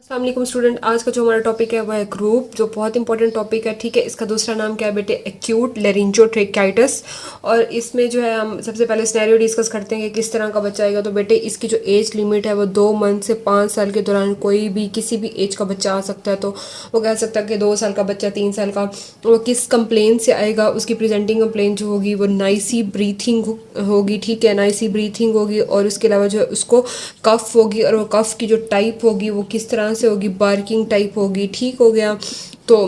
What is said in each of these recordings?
अस्सलाम वालेकुम स्टूडेंट। आज का जो हमारा टॉपिक है वह है ग्रुप, जो बहुत इंपॉर्टेंट टॉपिक है। ठीक है, इसका दूसरा नाम क्या है बेटे? एक्यूट लेरिंजोट्रेकाइटिस। और इसमें जो है हम सबसे पहले सिनेरियो डिस्कस करते हैं कि किस तरह का बच्चा आएगा। तो बेटे इसकी जो एज लिमिट है वो 2 मंथ से 5 साल के दौरान कोई भी किसी भी एज का बच्चा आ सकता है। तो वो कह सकता है कि 2 साल का बच्चा, 3 साल का। वो किस कंप्लेन से आएगा? उसकी प्रेजेंटिंग कंप्लेन जो होगी वो नाइसी ब्रीथिंग होगी। ठीक है, नाइसी ब्रीथिंग होगी। और उसके अलावा जो है उसको कफ होगी, और वो कफ की जो टाइप होगी वो किस तरह से होगी? बार्किंग टाइप होगी। ठीक हो गया। तो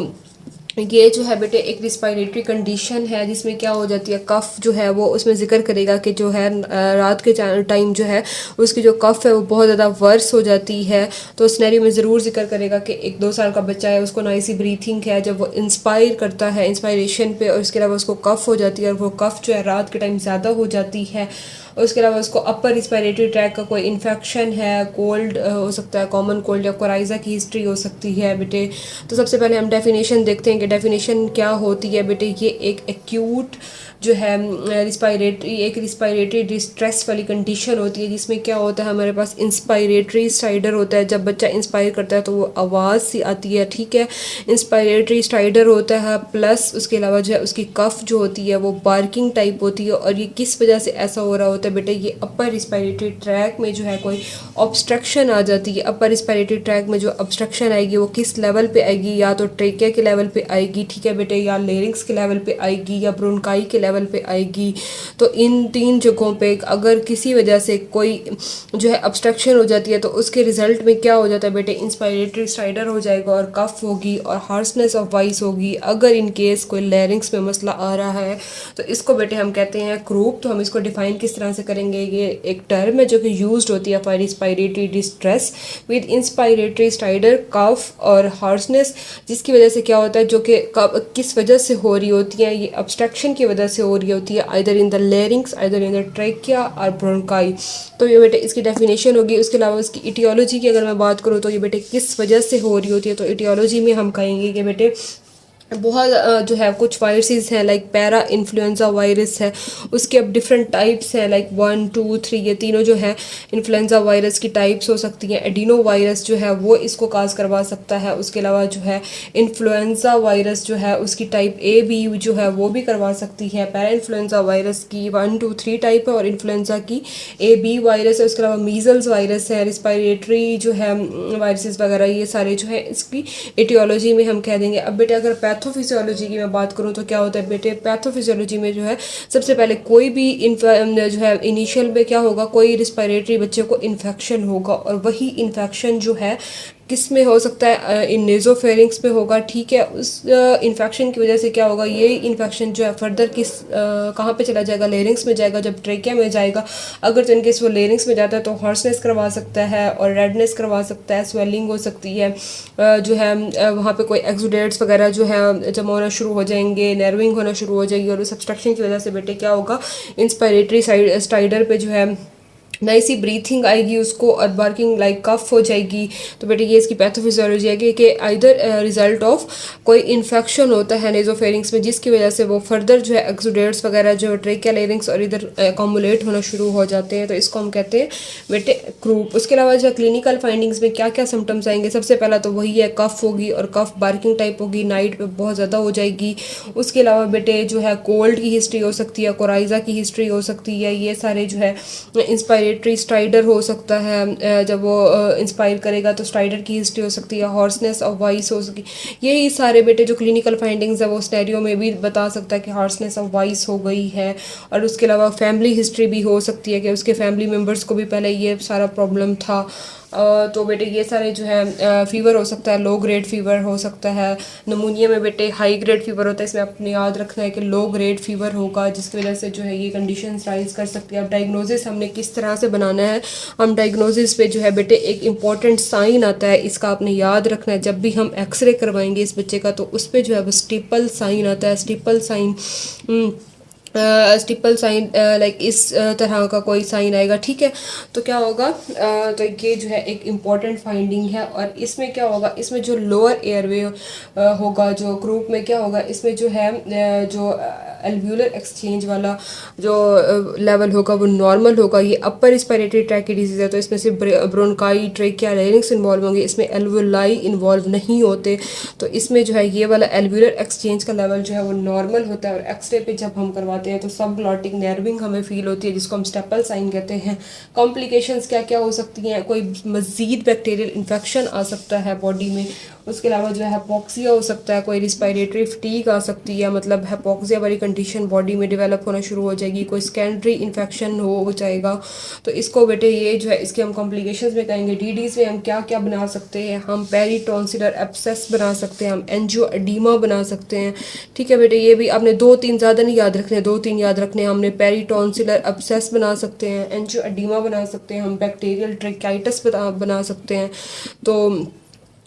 ये जो है बेटे एक रिस्पायरेटरी कंडीशन है जिसमें क्या हो जाती है, कफ जो है वो उसमें जिक्र करेगा कि जो है रात के टाइम जो है उसकी जो कफ है वो बहुत ज़्यादा वर्स हो जाती है। तो स्नैरियो में ज़रूर जिक्र करेगा कि एक 2 साल का बच्चा है, उसको नाइसी ब्रीथिंग है, जब वो इंस्पायर करता है इंस्पायरेशन पे, और उसके अलावा उसको कफ हो जाती है, और वो कफ जो है रात के टाइम ज़्यादा हो जाती है। और उसके अलावा उसको अपर रिस्पायरेटरी ट्रैक का कोई इन्फेक्शन है, कोल्ड हो सकता है, कॉमन कोल्ड या कोराइजा की हिस्ट्री हो सकती है बेटे। तो सबसे पहले हम डेफिनेशन देखते हैं कि डेफिनेशन क्या होती है बेटे। ये एक एक्यूट जो है रिस्पायरेटरी डिस्ट्रेस वाली कंडीशन होती है, जिसमें क्या होता है, हमारे पास इंस्पायरेटरी स्टाइडर होता है। जब बच्चा इंस्पायर करता है तो वो आवाज़ सी आती है। ठीक है, इंस्पायरेटरी स्टाइडर होता है, प्लस उसके अलावा जो है उसकी कफ जो होती है वो बार्किंग टाइप होती है। और ये किस वजह से ऐसा हो रहा होता है बेटे? ये अपर रिस्पायरेटरी ट्रैक में जो है कोई ऑब्स्ट्रक्शन आ जाती है। अपर रिस्पायरेटरी ट्रैक में जो ऑब्स्ट्रक्शन आएगी वो किस लेवल पे आएगी? या तो ट्रेकिया के लेवल पे आएगी, ठीक है बेटे, या लेरिंग्स के लेवल पे आएगी, या ब्रोंकाई के लेवल पे आएगी। तो इन 3 जगहों पे अगर किसी वजह से कोई जो है ऑब्स्ट्रक्शन हो जाती है तो उसके रिजल्ट में क्या हो जाता है बेटे? इंस्पायरेटरी स्टाइडर हो जाएगा, और कफ होगी, और हार्सनेस ऑफ वॉइस होगी। अगर इन केस कोई लेरिंग्स में मसला आ रहा है तो इसको बेटे हम कहते हैं क्रूप। तो हम इसको डिफाइन किस तरह से करेंगे? ये एक टर्म है जो कि यूज्ड होती है for inspiratory distress with inspiratory stridor, cough और हार्सनेस, जिसकी वजह से क्या होता है, जो कि किस वजह से हो रही होती है? ये ऑब्स्ट्रक्शन की वजह से हो रही होती है, either in the larynx, either in the trachea और ब्रोंकाई। तो ये बेटे इसकी डेफिनेशन होगी। उसके अलावा उसकी इटियोलॉजी की अगर मैं बात करूँ तो ये बेटे किस वजह से हो रही होती है? तो इटियोलॉजी में हम कहेंगे कि बेटे बहुत जो है कुछ वायरसेस हैं, लाइक पैरा इन्फ्लुएंजा वायरस है, उसके अब डिफरेंट टाइप्स हैं, लाइक 1 2 3, ये तीनों जो है इन्फ्लुएंजा वायरस की टाइप्स हो सकती हैं। एडिनो वायरस जो है वो इसको काज करवा सकता है। उसके अलावा जो है इन्फ्लुएंजा वायरस जो है उसकी टाइप ए बी जो है वो भी करवा सकती है। पैरा इन्फ्लुएंजा वायरस की 1 2 3 टाइप है, और इन्फ्लुएंजा की ए बी वायरस है। उसके अलावा मीजल्स वायरस है, रिस्पायरेटरी जो है वायरसेस वगैरह, ये सारे जो है इसकी एटियोलॉजी में हम कह देंगे। अब बेटे अगर पैथोफिजियोलॉजी की मैं बात करूँ तो क्या होता है बेटे? पैथोफिजियोलॉजी में जो है सबसे पहले कोई भी जो है इनिशियल में क्या होगा, कोई रिस्पायरेटरी बच्चे को इन्फेक्शन होगा, और वही इन्फेक्शन जो है किस में हो सकता है? इन नेजोफेरिंग्स में होगा। ठीक है, उस इन्फेक्शन की वजह से क्या होगा, ये इन्फेक्शन जो है फर्दर कहाँ पे चला जाएगा? लेरिंग्स में जाएगा। जब ट्रेकिया में जाएगा, अगर तो इनकेस वो लेरिंग्स में जाता है तो हॉर्सनेस करवा सकता है, और रेडनेस करवा सकता है, स्वेलिंग हो सकती है, जो है वहाँ पे कोई एक्सुडेट्स वगैरह जो है जमा होना शुरू हो जाएंगे, नर्विंग होना शुरू हो जाएगी। और उस सब्सट्रक्शन की वजह से बेटे क्या होगा? इंस्पायरेटरी स्टाइडर पे जो है नाइसी ब्रीथिंग आएगी उसको, और बार्किंग लाइक कफ हो जाएगी। तो बेटे ये इसकी पैथोफिजियोलॉजी है कि आइदर रिजल्ट ऑफ कोई इन्फेक्शन होता है नेजोफेरिंग्स में, जिसकी वजह से वो फर्दर जो है एक्सुडेट्स वगैरह जो ट्रेकिया लेरिंग्स और इधर अकोमुलेट होना शुरू हो जाते हैं। तो इसको हम कहते हैं बेटे क्रूप। उसके अलावा जो क्लिनिकल फाइंडिंग्स में क्या क्या सिम्टम्स आएंगे? सबसे पहला तो वही है, कफ होगी, और कफ बार्किंग टाइप होगी, नाइट पे बहुत ज़्यादा हो जाएगी। उसके अलावा बेटे जो है कोल्ड की हिस्ट्री हो सकती है, कोराइजा की हिस्ट्री हो सकती है। ये सारे जो है इंस्पायरेटरी स्ट्राइडर हो सकता है, जब वो इंस्पायर करेगा तो स्ट्राइडर की हिस्ट्री हो सकती है, हॉर्सनेस ऑफ वॉइस हो सकती है। यही सारे बेटे जो क्लिनिकल फाइंडिंग्स है वो स्टेरियो में भी बता सकता है कि हॉर्सनेस ऑफ वॉइस हो गई है। और उसके अलावा फैमिली हिस्ट्री भी हो सकती है कि उसके फैमिली मेम्बर्स को भी पहले ये सारा प्रॉब्लम था। तो बेटे ये सारे जो है फीवर हो सकता है, लो ग्रेड फीवर हो सकता है। नमूनिया में बेटे हाई ग्रेड फीवर होता है, इसमें अपने याद रखना है कि लो ग्रेड फीवर होगा, जिसकी वजह से जो है ये कंडीशंस राइज कर सकती है। अब डायग्नोसिस हमने किस तरह से बनाना है? हम डायग्नोसिस पे जो है बेटे एक इंपॉर्टेंट साइन आता है, इसका आपने याद रखना है। जब भी हम एक्सरे करवाएंगे इस बच्चे का तो उस पर जो है वो स्टिपल साइन आता है। Stipple sign stipple sign like इस तरह का कोई साइन आएगा, ठीक है। तो क्या होगा, तो ये जो है एक इम्पॉर्टेंट फाइंडिंग है। और इसमें क्या होगा, इसमें जो लोअर एयरवे होगा, जो ग्रुप में क्या होगा, इसमें जो है जो एल्व्यूलर एक्सचेंज वाला जो लेवल होगा वो नॉर्मल होगा। ये अपर रिस्पिरेटरी ट्रैक की डिजीज़ है, तो इसमें सिर्फ ब्रोंकाई, ट्रेकिया, लेरिंग्स इन्वॉल्व होंगे, इसमें एल्वुलाई इन्वॉल्व नहीं होते। तो इसमें जो है ये वाला एल्व्यूलर एक्सचेंज का लेवल जो है वो नॉर्मल होता है। और एक्सरे पे जब हम करवाते हैं तो सब ग्लॉटिक नर्विंग हमें फील होती है, जिसको हम स्टेपल साइन कहते हैं। कॉम्प्लिकेशंस क्या क्या हो सकती हैं, कोई मज़ीद बैक्टीरियल इन्फेक्शन आ सकता है बॉडी में। उसके अलावा जो है हैपोक्सिया हो सकता है, कोई रिस्पिरेटरी फटीग आ सकती है, मतलब हैपोक्सिया वाली कंडीशन बॉडी में डेवलप होना शुरू हो जाएगी, कोई सेकेंडरी इन्फेक्शन हो जाएगा। तो इसको बेटे ये जो है इसके हम कॉम्प्लिकेशंस में कहेंगे। डीडीज में हम क्या क्या बना सकते हैं, हम पेरीटॉन्सिलर एब्सेस बना सकते हैं, हम एंजियोएडीमा बना सकते हैं, ठीक है बेटे। ये भी आपने 2-3 ज़्यादा नहीं याद रखने, 2-3 याद रखने। हमने पेरीटॉन्सिलर एब्सेस बना सकते हैं, एंजियोएडीमा बना सकते हैं, हम बैक्टीरियल ट्रेकाइटिस बना सकते हैं। तो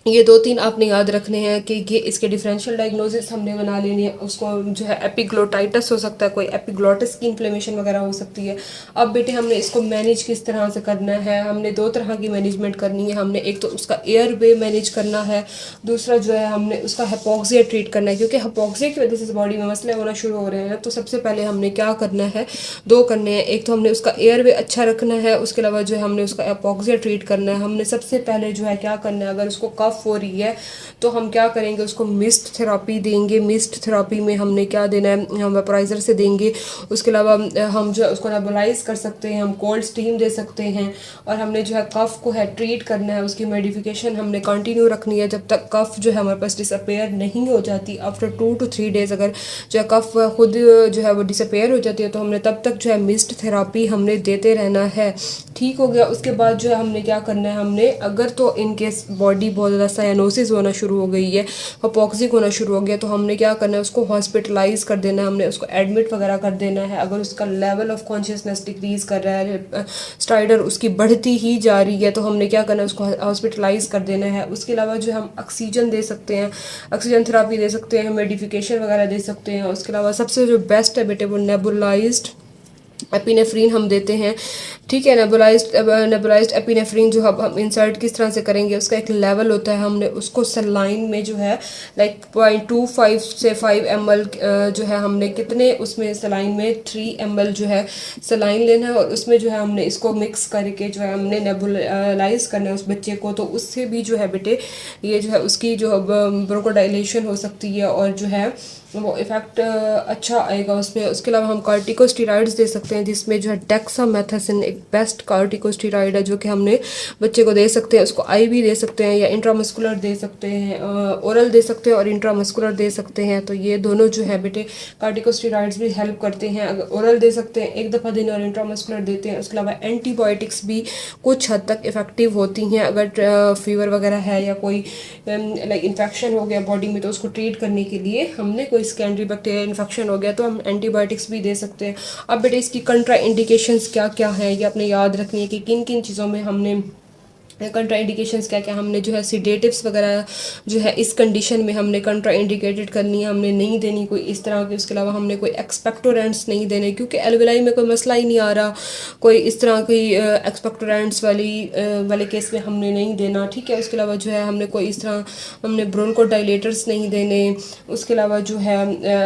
ये 2-3 आपने याद रखने हैं कि ये इसके डिफरेंशियल डायग्नोसिस हमने बना लेनी है। उसको जो है एपिग्लोटाइटिस हो सकता है, कोई एपिग्लोटिस की इन्फ्लेमेशन वगैरह हो सकती है। अब बेटे हमने इसको मैनेज किस तरह से करना है, हमने 2 तरह की मैनेजमेंट करनी है। हमने एक तो उसका एयर वे मैनेज करना है, दूसरा जो है हमने उसका हाइपोक्सिया ट्रीट करना है, क्योंकि हाइपोक्सिया की वजह से बॉडी में मसले होना शुरू हो रहे हैं। तो सबसे पहले हमने क्या करना है, 2 करने हैं। एक तो हमने उसका एयर वे अच्छा रखना है, उसके अलावा जो है हमने उसका हाइपोक्सिया ट्रीट करना है। हमने सबसे पहले जो है क्या करना है, अगर उसको कफ हो रही है तो हम क्या करेंगे, उसको मिस्ट थेरापी देंगे। मिस्ट थेरापी में हमने क्या देना है, हम वेपराइजर से देंगे। उसके अलावा हम जो है उसको नेबुलाइज कर सकते हैं, हम कोल्ड स्टीम दे सकते हैं। और हमने जो है कफ को है ट्रीट करना है, उसकी मेडिफिकेशन हमने कंटिन्यू रखनी है जब तक कफ जो है हमारे पास डिसअपेयर नहीं हो जाती। आफ्टर 2 to 3 डेज अगर जो है कफ खुद जो है वो डिसअपेयर हो जाती है तो हमने तब तक जो है मिस्ट थेरापी हमने देते रहना है। ठीक हो गया। उसके बाद जो है हमने क्या करना है, हमने अगर तो इनकेस बॉडी बहुत ज़्यादा साइनोसिस होना शुरू हो गई है, हाइपोक्सिक होना शुरू हो गया, तो हमने क्या करना है, उसको हॉस्पिटलाइज कर देना है, हमने उसको एडमिट वगैरह कर देना है। अगर उसका लेवल ऑफ कॉन्शियसनेस डिक्रीज कर रहा है, स्ट्राइडर उसकी बढ़ती ही जा रही है, तो हमने क्या करना है, उसको हॉस्पिटलाइज कर देना है। उसके अलावा जो हम ऑक्सीजन दे सकते हैं, ऑक्सीजन थेरापी दे सकते हैं, मेडिफिकेशन वगैरह दे सकते हैं। उसके अलावा सबसे जो बेस्ट है बेटे वो नेबुलाइज्ड एपिनेफ्रीन हम देते हैं, ठीक है। नेबुलाइज्ड एपिनेफ्रीन जो हम इंसर्ट किस तरह से करेंगे, उसका एक लेवल होता है। हमने उसको सलाइन में जो है लाइक 0.25 से 5 ml जो है हमने कितने उसमें सलाइन में 3 ml जो है सलाइन लेना है, और उसमें जो है हमने इसको मिक्स करके जो है हमने नेबुलाइज करना है उस बच्चे को। तो उससे भी जो है बेटे ये जो है उसकी जो ब्रोंकोडाइलेशन हो सकती है और जो है वो इफ़ेक्ट अच्छा आएगा उसमें। उसके अलावा हम कार्टिकोस्टेरॉइड्स दे सकते हैं, जिसमें जो है डेक्सामेथासोन एक बेस्ट कार्टिकोस्टेरॉइड है जो कि हमने बच्चे को दे सकते हैं। उसको आईवी दे सकते हैं या इंट्रामस्कुलर दे सकते हैं, ओरल दे सकते हैं और इंट्रामस्कुलर दे सकते हैं। तो ये दोनों जो है बेटे कार्टिकोस्टेरॉइड्स भी हेल्प करते हैं। अगर ओरल दे सकते हैं 1 दफ़ा दिन और इंट्रामस्कुलर देते हैं। उसके अलावा एंटीबायोटिक्स भी कुछ हद तक इफ़ेक्टिव होती हैं। अगर फीवर वगैरह है या कोई लाइक इन्फेक्शन हो गया बॉडी में, तो उसको ट्रीट करने के लिए हमने कोई सेकेंडरी बैक्टीरियल इन्फेक्शन हो गया तो हम एंटीबायोटिक्स भी दे सकते हैं। अब बेटे इसकी कंट्रा इंडिकेशंस क्या क्या हैं ये आपने याद रखनी है कि किन किन चीज़ों में हमने कंट्रा इंडिकेशंस क्या क्या हमने जो है सिडेटिव्स वगैरह जो है इस कंडीशन में हमने कंट्रा इंडिकेटेड करनी है, हमने नहीं देनी कोई इस तरह की। उसके अलावा हमने कोई एक्सपेक्टोरेंट्स नहीं देने, क्योंकि एल्वेलाई में कोई मसला ही नहीं आ रहा, कोई इस तरह की एक्सपेक्टोरेंट्स वाले केस में हमने नहीं देना, ठीक है। उसके अलावा जो है हमने कोई इस तरह हमने ब्रोंकोडाइलेटर्स नहीं देने। उसके अलावा जो है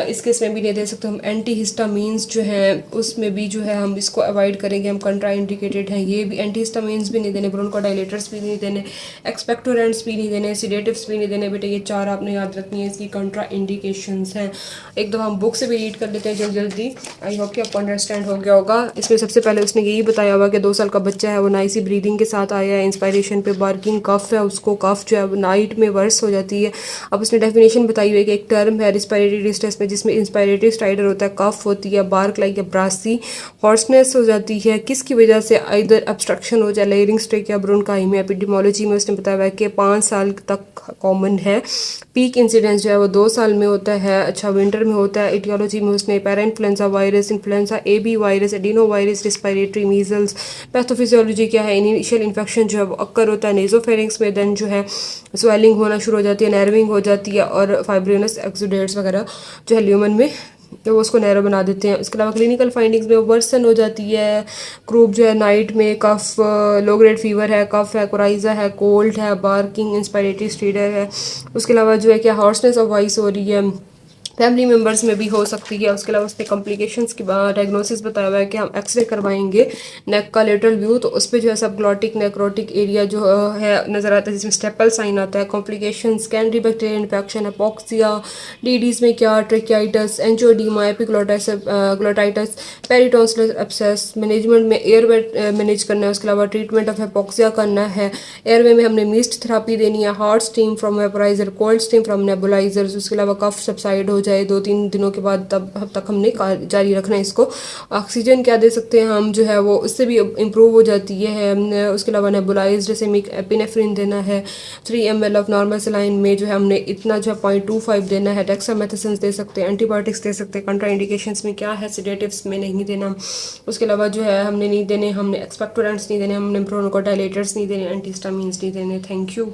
इस केस में भी नहीं दे सकते हम एंटी हिस्टामीन्स जो हैं, उसमें भी जो है हम इसको अवॉइड करेंगे, हम कंट्रा इंडिकेटेड हैं। ये भी एंटी हिस्टामीन्स भी नहीं देने, ब्रोंकोडाइलेटर्स भी नहीं देने, एक्सपेक्टोरेंट्स भी नहीं देने, सिडेटिव्स भी नहीं देने। बेटे ये 4 आपने याद रखनी है, इसकी कंट्रा इंडिकेशंस हैं। एक दफ़ा हम बुक से भी रीड कर लेते हैं जल्दी जल्दी, आई होप कि आपको अंडरस्टैंड हो गया होगा। इसमें सबसे पहले उसने यही बताया हुआ कि 2 साल का बच्चा है, वो नाइसी ब्रीदिंग के साथ आया है, इंस्पायरेशन पे बार्किंग कफ है, उसको कफ जो है नाइट में वर्स हो जाती है। अब उसने डेफिनेशन बताई हुई है कि एक टर्म है रिस्पायरेटरी डिस्ट्रेस में, जिसमें इंस्पायरेटरी स्ट्राइडर होता है, कफ होती है, बार्क लाइक या ब्रासी, हॉर्सनेस हो जाती है। किसकी वजह से, आइदर ऑब्स्ट्रक्शन हो जाए लेयरिंग स्ट्रेक या ब्रोंकाई में। एपिडेमोलॉजी में उसने बताया हुआ है कि 5 साल तक कॉमन है। पीक इंसिडेंस जो है वो 2 साल में होता है, अच्छा विंटर में होता है। एटियोलॉजी में उसने para influenza virus, influenza AB virus, adeno virus, respiratory measles. Pathophysiology क्या है, इनिशियल इन्फेक्शन जो है वो अक्कर होता है नेजोफेरिंग्स में, देन जो है स्वेलिंग होना शुरू हो जाती है, नर्विंग हो जाती है और फाइब्रिनस एक्सुडेट्स वगैरह जो है ल्यूमन में तो वो उसको नैरो बना देते हैं। उसके अलावा क्लिनिकल फाइंडिंग्स में वो वर्सन हो जाती है। क्रूप जो है नाइट में कफ, लो ग्रेड फीवर है, कफ है, कोराइजा है, कोल्ड है, बार्किंग, इंस्पायरेटरी स्टीडर है। उसके अलावा जो है क्या हॉर्सनेस ऑफ वॉइस हो रही है, फैमिली मेम्बर्स में भी हो सकती है। उसके अलावा उसके कॉम्प्लिकेशंस की डायग्नोसिस बताया हुआ है कि हम एक्सरे करवाएंगे नेक का लेटरल व्यू, तो उस पर जो है सब ग्लॉटिक नेक्रोटिक एरिया जो है नज़र आता है, जिसमें स्टेपल साइन आता है। कॉम्प्लिकेशंस कैंडी बैक्टीरियल इन्फेक्शन, एपोक्सिया, डीडीज में क्या tracheitis, angioedema, epiglottitis, glottitis, peritonsillar abscess. Management में एयरवे मैनेज करना है। उसके अलावा ट्रीटमेंट ऑफ एपोक्सिया करना है। एयरवे में हमने मिस्ट थेरापी देनी है, hot steam from vaporiser, cold steam from nebulisers. उसके अलावा कफ सबसाइड हो जाए 2-3 दिनों के बाद तब तक हमने जारी रखना है इसको। ऑक्सीजन क्या दे सकते हैं हम जो है वो उससे भी इम्प्रूव हो जाती है। उसके अलावा नेबुलाइज्ड सेमिक एपिनेफ्रिन देना है। 3 ml ऑफ नॉर्मल सलाइन में जो है हमने इतना जो है 0.25 देना है। डेक्सामेथासोन दे सकते हैं, एंटीबायोटिक्स दे सकते हैं। कंट्रा इंडिकेशंस में क्या है, सेडेटिव्स में नहीं देना। उसके अलावा जो है हमने नहीं देने, हमने एक्सपेक्टोरेंट्स नहीं देने, हमने ब्रोंकोडायलेटर्स नहीं देने, एंटीहिस्टामिन्स नहीं देने। Thank you.